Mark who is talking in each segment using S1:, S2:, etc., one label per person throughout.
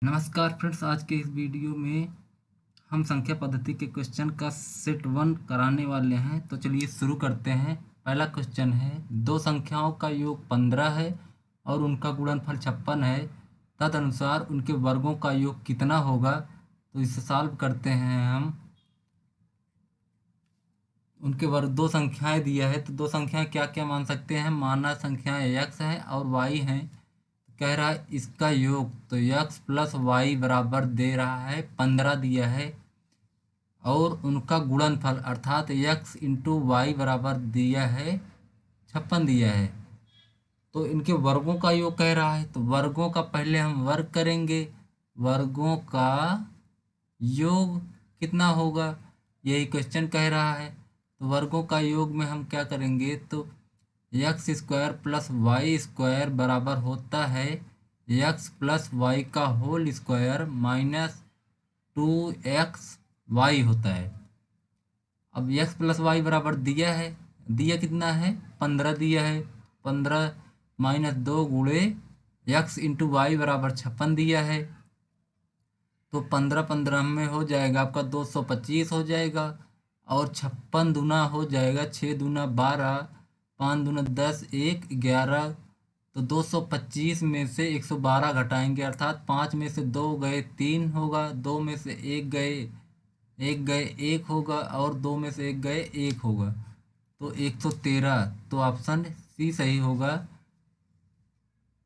S1: नमस्कार फ्रेंड्स, आज के इस वीडियो में हम संख्या पद्धति के क्वेश्चन का सेट वन कराने वाले हैं। तो चलिए शुरू करते हैं। पहला क्वेश्चन है, दो संख्याओं का योग 15 है और उनका गुणनफल 56 है। तदनुसार उनके वर्गों का योग कितना होगा। तो इसे सॉल्व करते हैं हम। उनके वर्ग दो संख्याएं दिया है, तो दो संख्याएं क्या क्या मान सकते हैं। माना संख्याएं x है और y है। कह रहा है इसका योग, तो x प्लस वाई बराबर दे रहा है 15 दिया है, और उनका गुणनफल अर्थात x इंटू वाई बराबर दिया है 56 दिया है। तो इनके वर्गों का योग कह रहा है, तो वर्गों का पहले हम वर्ग करेंगे। वर्गों का योग कितना होगा, यही क्वेश्चन कह रहा है। तो वर्गों का योग में हम क्या करेंगे, तो X square plus Y square बराबर होता है एक्स प्लस वाई का होल स्क्वायर माइनस 2xy होता है। अब एक्स प्लस वाई बराबर दिया है, दिया कितना है 15 दिया है। 15 माइनस 2 गुणे एक्स इंटू वाई बराबर 56 दिया है। तो 15 15 में हो जाएगा आपका 225 हो जाएगा, और 56 दूना हो जाएगा 6 दूना 12, 5 दूना 10, 1 11। तो 225 में से 112 घटाएंगे, अर्थात 5 में से 2 गए 3 होगा, 2 में से 1 गए 1 होगा, और 2 में से 1 गए 1 होगा। तो 113। तो ऑप्शन सी सही होगा।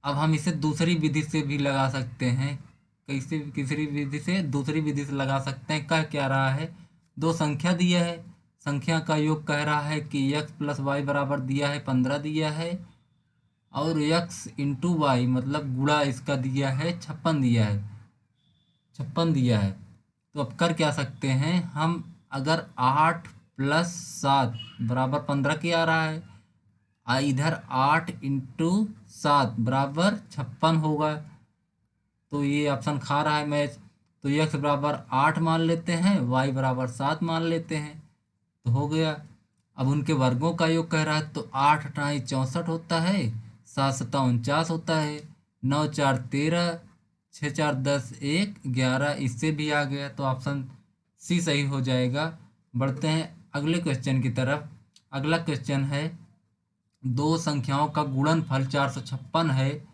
S1: अब हम इसे दूसरी विधि से भी लगा सकते हैं। कैसे, किसी विधि से, दूसरी विधि से लगा सकते हैं। कह क्या रहा है, दो संख्या दिया है, संख्या का योग कह रहा है कि x प्लस वाई बराबर दिया है 15 दिया है, और x इंटू वाई मतलब गुणा इसका दिया है 56 दिया है, 56 दिया है। तो अब कर क्या सकते हैं हम, अगर 8 प्लस 7 बराबर 15 की आ रहा है, इधर 8 इंटू 7 बराबर 56 होगा। तो ये ऑप्शन खा रहा है मैच। तो x बराबर 8 मान लेते हैं, y बराबर 7 मान लेते हैं, तो हो गया। अब उनके वर्गों का योग कह रहा है, तो 8 अठाई 64 होता है, 7 सत्ता 49 होता है, 9 4 13, 6 4 10, 1 11। इससे भी आ गया, तो ऑप्शन सी सही हो जाएगा। बढ़ते हैं अगले क्वेश्चन की तरफ। अगला क्वेश्चन है, दो संख्याओं का गुणनफल 456 है,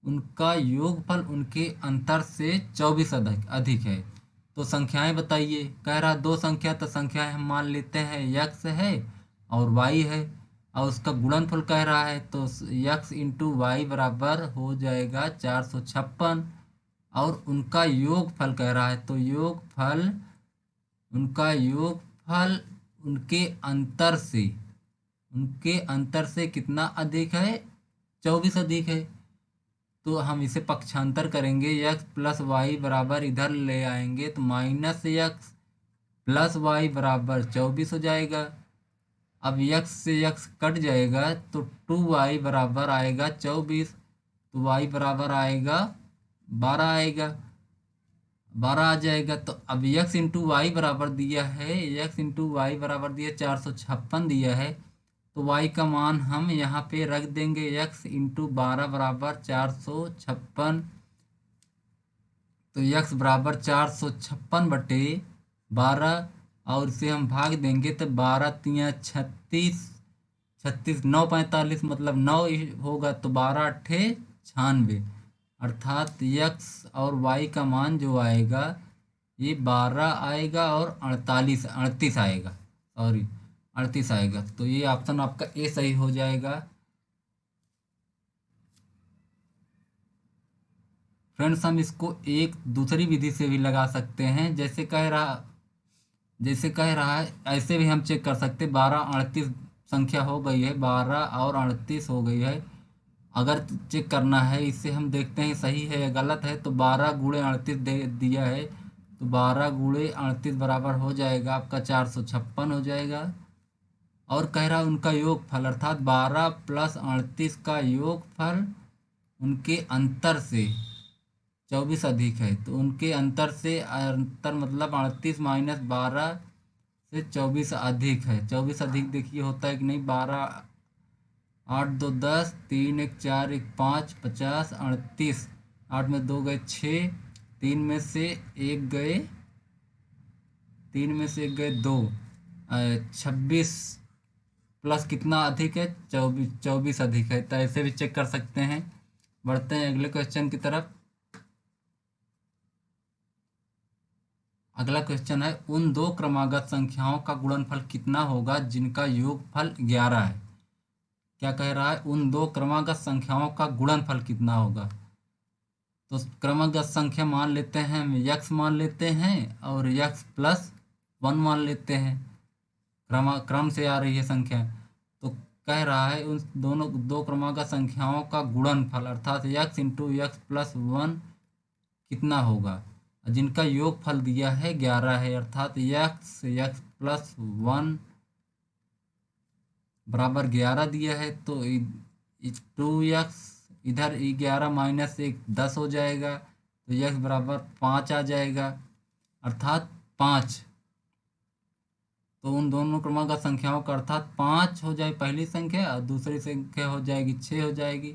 S1: उनका योगफल उनके अंतर से 24 अधिक अधिक है। तो संख्याएं बताइए। कह रहा दो संख्या, तो संख्याएं हम मान लेते हैं x है और y है, और उसका गुणनफल कह रहा है, तो x इंटू वाई बराबर हो जाएगा 456, और उनका योगफल कह रहा है, तो योगफल, उनका योगफल उनके अंतर से कितना अधिक है, 24 अधिक है। तो हम इसे पक्षांतर करेंगे, x प्लस वाई बराबर इधर ले आएंगे, तो माइनस एक्स प्लस वाई बराबर 24 हो जाएगा। अब x से x कट जाएगा, तो 2y बराबर आएगा 24, तो y बराबर आएगा 12 आएगा, 12 आ जाएगा। तो अब x इंटू वाई बराबर दिया है, x इंटू वाई बराबर दिया 456 दिया है, तो y का मान हम यहाँ पे रख देंगे, x इंटू 12 बराबर 456। तो x बराबर 456/12, और इसे हम भाग देंगे, तो 12 तिया 36, 36 9 45 मतलब 9 होगा, तो 12 अट्ठे 96, अर्थात x और y का मान जो आएगा ये 12 आएगा और 38 आएगा, सॉरी 38 आएगा। तो ये ऑप्शन आपका ए सही हो जाएगा। फ्रेंड्स, हम इसको एक दूसरी विधि से भी लगा सकते हैं। जैसे कह रहा है ऐसे भी हम चेक कर सकते। 12 38 संख्या हो गई है, 12 और 38 हो गई है। अगर चेक करना है, इससे हम देखते हैं सही है या गलत है। तो 12 गुणे 38 दे दिया है, तो 12 गुणे 38 बराबर हो जाएगा आपका 456 हो जाएगा। और कह रहा है उनका योगफल, अर्थात 12 प्लस 38 का योगफल उनके अंतर से 24 अधिक है। तो उनके अंतर से, अंतर मतलब 38 माइनस 12 से 24 अधिक है। 24 अधिक देखिए होता है कि नहीं, 12 8 2 10, 3 1 4 1 5 50, 38, 8 में 2 गए 6, तीन में से एक गए, तीन में से एक गए दो, 26 प्लस कितना अधिक है, 24, 24 अधिक है। तो ऐसे भी चेक कर सकते हैं। बढ़ते हैं अगले क्वेश्चन की तरफ। अगला क्वेश्चन है, उन दो क्रमागत संख्याओं का गुणनफल कितना होगा जिनका योगफल 11 है। क्या कह रहा है, उन दो क्रमागत संख्याओं का गुणनफल कितना होगा। तो क्रमागत संख्या मान लेते हैं हम, यक्स मान लेते हैं और यक्स प्लस 1 मान लेते हैं। क्रम से आ रही है संख्या। तो कह रहा है उन दोनों दो क्रमागत संख्याओं का गुणनफल अर्थात यक्स इंटू यक्स प्लस 1 कितना होगा, जिनका योगफल दिया है 11 है। अर्थात यक्स यक्स प्लस 1 बराबर 11 दिया है। तो 2x, इधर 11 माइनस 1 10 हो जाएगा। तो x बराबर 5 आ जाएगा, अर्थात 5। तो उन दोनों क्रमागत संख्याओं का अर्थात 5 हो जाए पहली संख्या और दूसरी संख्या हो जाएगी 6 हो जाएगी।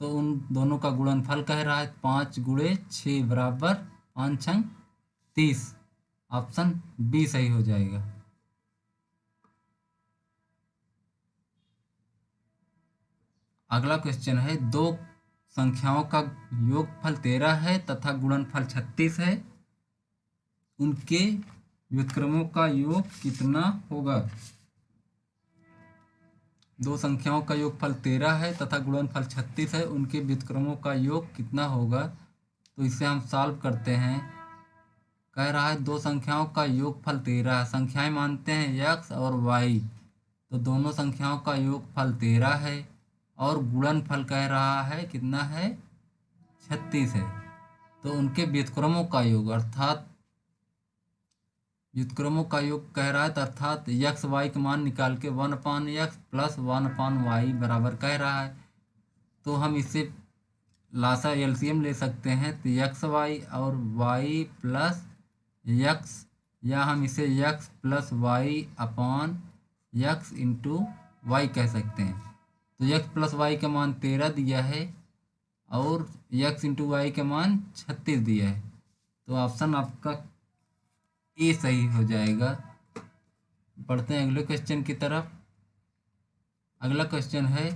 S1: तो उन दोनों का गुणनफल कह रहा है 5 गुणे 6 बराबर 5 छंग 30। ऑप्शन बी सही हो जाएगा। अगला क्वेश्चन है, दो संख्याओं का योगफल 13 है तथा गुणनफल 36 है, उनके व्युत्क्रमों का योग कितना होगा। दो संख्याओं का योगफल 13 है तथा गुणनफल 36 है, उनके व्युत्क्रमों का योग कितना होगा। तो इसे हम सॉल्व करते हैं। कह रहा है दो संख्याओं का योगफल 13 है, संख्याएं मानते हैं यक्स और वाई। तो दोनों संख्याओं का योगफल 13 है और गुणनफल कह रहा है कितना है, 36 है। तो उनके व्युत्क्रमों का योग अर्थात व्युत्क्रमों का योग कह रहा है, तो अर्थात यक्स वाई का मान निकाल के 1/x प्लस 1/y बराबर कह रहा है। तो हम इसे लासा एलसीएम ले सकते हैं। तो यक्स वाई और वाई प्लस यक्स, या हम इसे X plus Y upon X into Y कह सकते हैं। तो यक्स प्लस वाई का मान 13 दिया है और यक्स इंटू वाई का मान 36 दिया है। तो ऑप्शन आपका ए सही हो जाएगा। बढ़ते हैं अगले क्वेश्चन की तरफ। अगला क्वेश्चन है,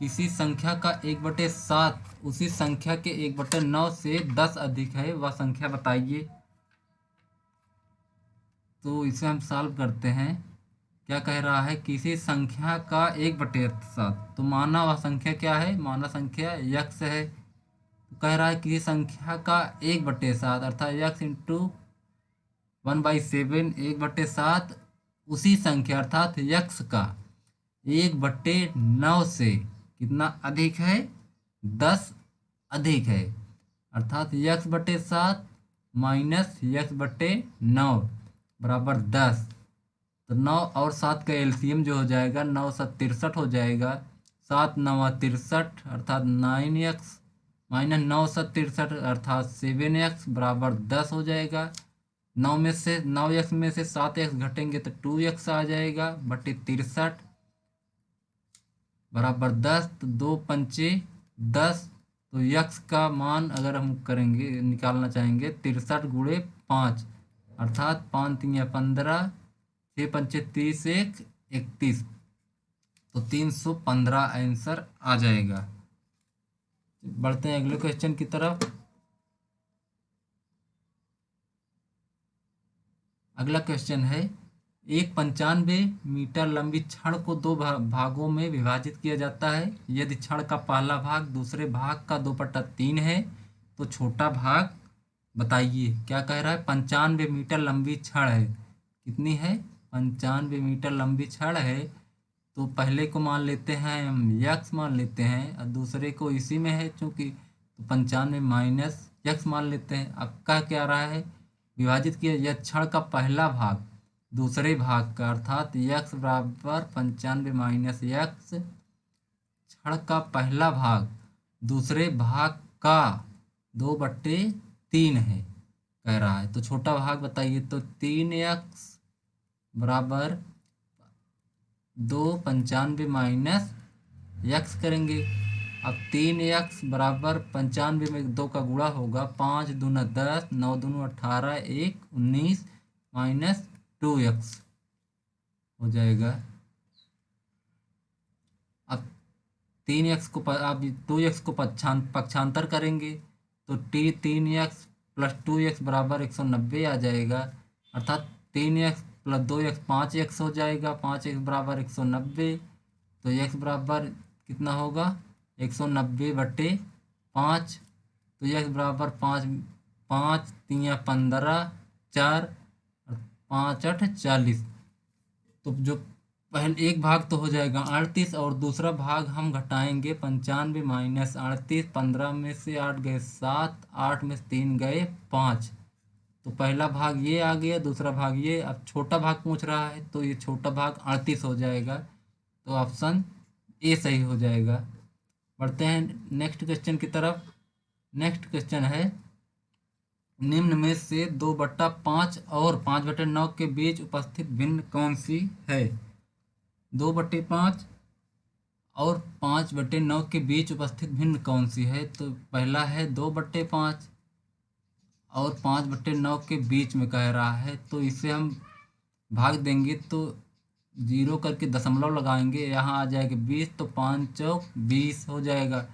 S1: किसी संख्या का 1/7 उसी संख्या के 1/9 से 10 अधिक है, वह संख्या बताइए। तो इसे हम सॉल्व करते हैं। क्या कह रहा है, किसी संख्या का 1/7, तो माना वह संख्या क्या है, माना संख्या यक्स है। तो कह रहा है किसी संख्या का 1/7 अर्थात यक्स इंटू 1/7, 1/7 उसी संख्या अर्थात यक्स का 1/9 से कितना अधिक है, 10 अधिक है। अर्थात x/7 माइनस x/9 बराबर 10। तो 9 और 7 का एलसीएम जो हो जाएगा 9 7 63 हो जाएगा। 7 9 63 अर्थात 9x माइनस 9 7 63 अर्थात 7x बराबर 10 हो जाएगा। 9x में से 7x घटेंगे तो 2x आ जाएगा बटे 63 बराबर 10। तो 2 पंचे 10। तो यक्स का मान अगर हम करेंगे निकालना चाहेंगे 63 गुणे 5 अर्थात 5 3 15, 6 पंचे 30 1 31। तो 315 आंसर आ जाएगा। बढ़ते हैं अगले क्वेश्चन की तरफ। अगला क्वेश्चन है, एक 95 मीटर लंबी छड़ को दो भागों में विभाजित किया जाता है। यदि छड़ का पहला भाग दूसरे भाग का 2/3 है तो छोटा भाग बताइए। क्या कह रहा है, 95 मीटर लंबी छड़ है, कितनी है, 95 मीटर लंबी छड़ है। तो पहले को मान लेते हैं हम यक्स मान लेते हैं और दूसरे को इसी में है चूंकि, तो 95 माइनस यक्स मान लेते हैं। अब कह क्या रहा है, विभाजित किया यह छड़ का पहला भाग दूसरे भाग का अर्थात यक्स बराबर 95 माइनस यक्स, छड़ का पहला भाग दूसरे भाग का 2/3 है कह रहा है। तो छोटा भाग बताइए। तो 3x बराबर 2 95 माइनस यक्स करेंगे अब 3x बराबर 95 में 2 का गुणा होगा, 5 दूना 10, 9 दूना 18, 1 19 माइनस 2x हो जाएगा। अब 3x को अब 2x को पक्षांतर करेंगे तो 3x प्लस 2x बराबर 190 आ जाएगा, अर्थात 3x प्लस 2x 5x हो जाएगा, 5x बराबर 190। तो x बराबर कितना होगा 190/5। तो x बराबर 5 5 3 15 4 और 5 8 40। तो जो पहले एक भाग तो हो जाएगा 38 और दूसरा भाग हम घटाएंगे 95 माइनस 38। 15 में से 8 गए 7, 8 में से 3 गए 5। तो पहला भाग ये आ गया, दूसरा भाग ये। अब छोटा भाग पूछ रहा है तो ये छोटा भाग 38 हो जाएगा। तो ऑप्शन ए सही हो जाएगा। बढ़ते हैं नेक्स्ट क्वेश्चन की तरफ। नेक्स्ट क्वेश्चन है, निम्न में से 2/5 और 5/9 के बीच उपस्थित भिन्न कौन सी है? 2/5 और 5/9 के बीच उपस्थित भिन्न कौन सी है? तो पहला है 2/5 और 5/9 के बीच में कह रहा है, तो इसे हम भाग देंगे तो 0 करके दशमलव लगाएंगे, यहाँ आ जाएगा 20, तो 5 चौक 20 हो जाएगा।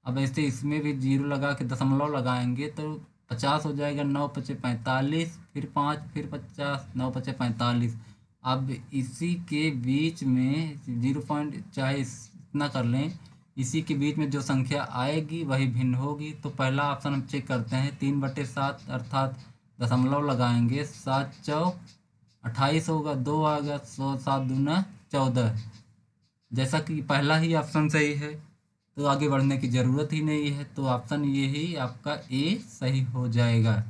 S1: अब ऐसे इसमें भी 0 लगा के दशमलव लगाएंगे तो 50 हो जाएगा। 9 पचे 45, फिर 5, फिर 50, 9 पचे 45। अब इसी के बीच में 0 पॉइंट चाहे इतना कर लें, इसी के बीच में जो संख्या आएगी वही भिन्न होगी। तो पहला ऑप्शन हम चेक करते हैं, 3/7 अर्थात दशमलव लगाएंगे, 7 चौक 28 होगा, 2 आ गया, 100 7 दूना 14। जैसा कि पहला ही ऑप्शन सही है तो आगे बढ़ने की ज़रूरत ही नहीं है, तो ऑप्शन ये ही आपका ए सही हो जाएगा।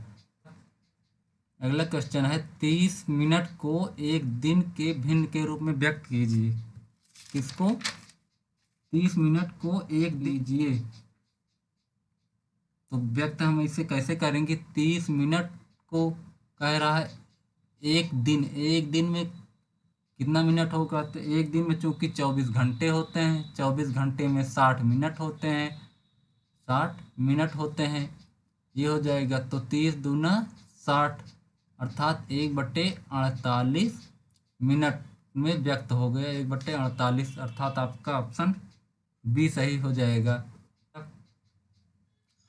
S1: अगला क्वेश्चन है, 30 मिनट को एक दिन के भिन्न के रूप में व्यक्त कीजिए। किसको? 30 मिनट को एक लीजिए। तो व्यक्त हम इसे कैसे करेंगे? 30 मिनट को कह रहा है एक दिन, एक दिन में कितना मिनट होगा? तो एक दिन में चूंकि 24 घंटे होते हैं, 24 घंटे में 60 मिनट होते हैं, 60 मिनट होते हैं, ये हो जाएगा। तो 30 दूना 60 अर्थात 1/48 मिनट में व्यक्त हो गया, 1/48 अर्थात आपका ऑप्शन बी सही हो जाएगा।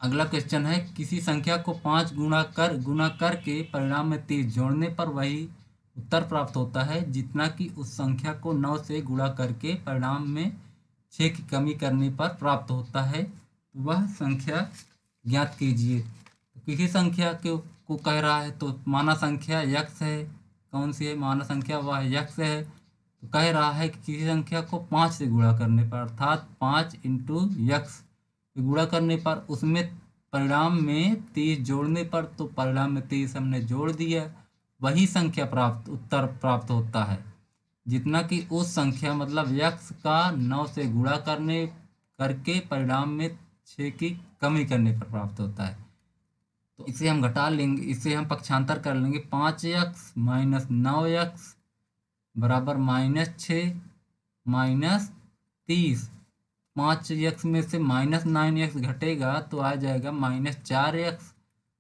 S1: अगला क्वेश्चन है, किसी संख्या को 5 गुना करके परिणाम में 30 जोड़ने पर वही उत्तर प्राप्त होता है जितना कि उस संख्या को 9 से गुणा करके परिणाम में 6 की कमी करने पर प्राप्त होता है। वह संख्या ज्ञात कीजिए। तो किसी संख्या को कह रहा है तो माना संख्या यक्स है। कौन सी है माना संख्या? वह यक्स है। तो कह रहा है कि किसी संख्या को 5 से गुणा करने पर अर्थात 5 इंटू यक्स गुणा करने पर उसमें परिणाम में 30 जोड़ने पर, तो परिणाम में 30 हमने जोड़ दिया, वही संख्या उत्तर प्राप्त होता है जितना कि उस संख्या मतलब यक्स का 9 से गुणा करके परिणाम में 6 की कमी करने पर प्राप्त होता है। तो इसे हम घटा लेंगे, इसे हम पक्षांतर कर लेंगे। 5x माइनस 9x बराबर -6 माइनस 30। 5x में से -9x घटेगा तो आ जाएगा -4x।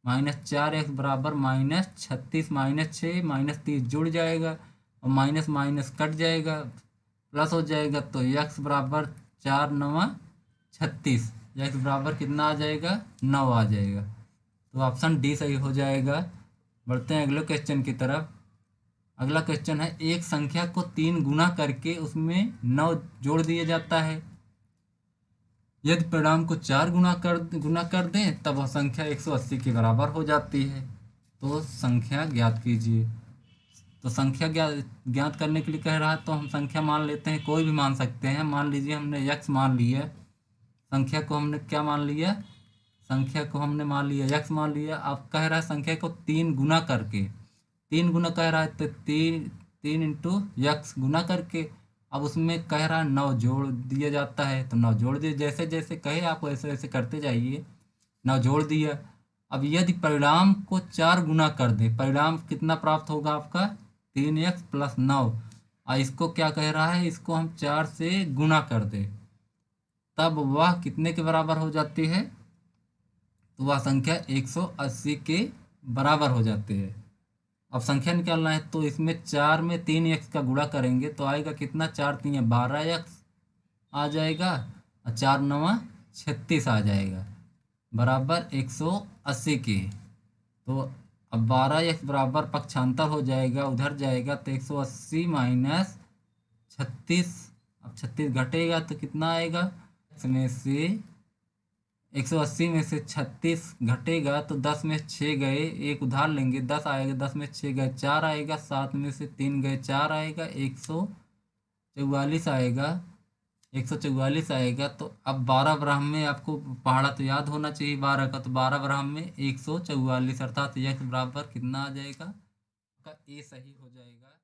S1: -4x बराबर -36 -6 -30 जुड़ जाएगा और माइनस माइनस कट जाएगा, प्लस हो जाएगा। तो x बराबर 4 9 36, x बराबर कितना आ जाएगा? 9 आ जाएगा। तो ऑप्शन डी सही हो जाएगा। बढ़ते हैं अगले क्वेश्चन की तरफ। अगला क्वेश्चन है, एक संख्या को 3 गुना करके उसमें 9 जोड़ दिया जाता है। यदि परिणाम को 4 गुना कर दें तब वह संख्या 180 के बराबर हो जाती है। तो संख्या ज्ञात कीजिए। तो संख्या ज्ञात करने के लिए कह रहा है तो हम संख्या मान लेते हैं, कोई भी मान सकते हैं। मान लीजिए हमने x मान लिया, संख्या को हमने क्या मान लिया? संख्या को हमने मान लिया x मान लिया। अब कह रहा है संख्या को 3 गुना करके, 3 गुना कह रहा है तो 3 इंटू यक्स गुना करके, अब उसमें कह रहा है 9 जोड़ दिया जाता है तो 9 जोड़ दिए, जैसे जैसे कहे आप वैसे वैसे करते जाइए। 9 जोड़ दिया। अब यदि परिणाम को 4 गुना कर दे, परिणाम कितना प्राप्त होगा आपका? 3x plus 9। और इसको क्या कह रहा है? इसको हम 4 से गुना कर दे तब वह कितने के बराबर हो जाती है? तो वह संख्या 180 के बराबर हो जाती है। अब संख्या निकालना है तो इसमें 4 में 3x का गुणा करेंगे तो आएगा कितना? 4 3 12x आ जाएगा और 4 9 36 आ जाएगा बराबर 180 के। तो अब 12x बराबर पक्षांतर हो जाएगा, उधर जाएगा तो 180 माइनस 36। अब 36 घटेगा तो कितना आएगा? इसमें से 180 में से 36 घटेगा तो 10 में 6 गए, एक उधार लेंगे 10 आएगा, 10 में 6 गए 4 आएगा, 7 में से 3 गए 4 आएगा, 144 आएगा, 144 आएगा। तो अब 12 ब्रह्म में आपको पहाड़ा तो याद होना चाहिए 12 का, तो 12 ब्रह्म में 144 अर्थात यह बराबर कितना आ जाएगा? का ए सही हो जाएगा।